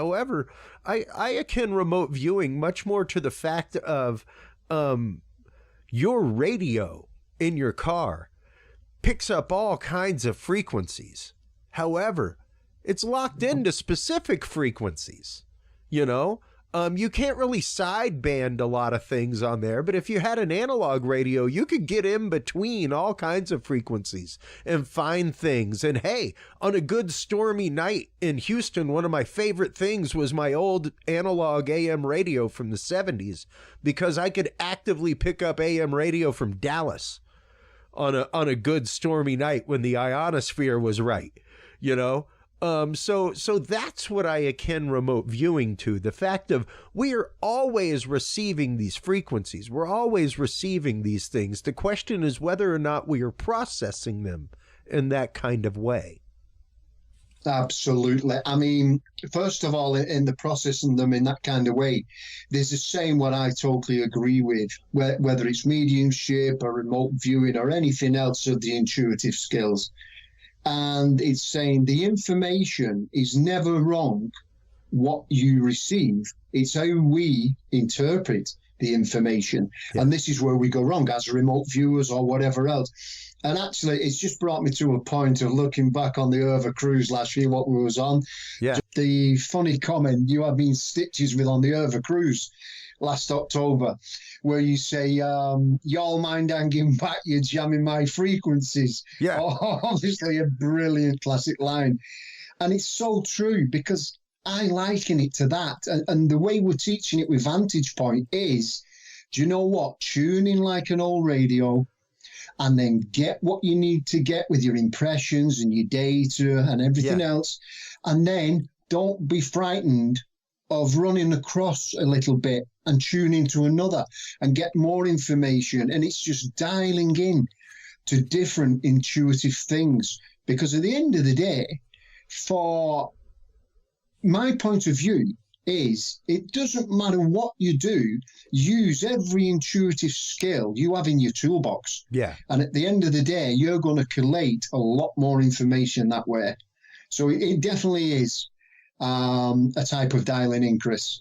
However, I akin remote viewing much more to the fact of your radio in your car picks up all kinds of frequencies. However, it's locked into specific frequencies. You know, you can't really sideband a lot of things on there, but if you had an analog radio, you could get in between all kinds of frequencies and find things. And hey, on a good stormy night in Houston, one of my favorite things was my old analog AM radio from the 70s, because I could actively pick up AM radio from Dallas on a good stormy night when the ionosphere was right, you know? So that's what I akin remote viewing to. The fact of we are always receiving these frequencies. We're always receiving these things. The question is whether or not we are processing them in that kind of way. Absolutely. I mean, first of all, in the processing them in that kind of way, there's a saying what I totally agree with, whether it's mediumship or remote viewing or anything else of the intuitive skills. And it's saying the information is never wrong what you receive. It's how we interpret the information. Yeah. And this is where we go wrong as remote viewers or whatever else. And actually, it's just brought me to a point of looking back on the Over cruise last year, what we was on. Yeah. The funny comment you have been stitches with on the Over cruise last October, where you say, y'all mind hanging back, you're jamming my frequencies. Yeah. Oh, obviously a brilliant classic line. And it's so true, because I liken it to that. And the way we're teaching it with Vantage Point is, do you know what? Tune in like an old radio and then get what you need to get with your impressions and your data and everything else. And then don't be frightened of running across a little bit and tune into another and get more information. And it's just dialing in to different intuitive things. Because at the end of the day, for my point of view, is it doesn't matter what you do, use every intuitive skill you have in your toolbox. Yeah. And at the end of the day, you're going to collate a lot more information that way. So it definitely is a type of dialing in, Chris.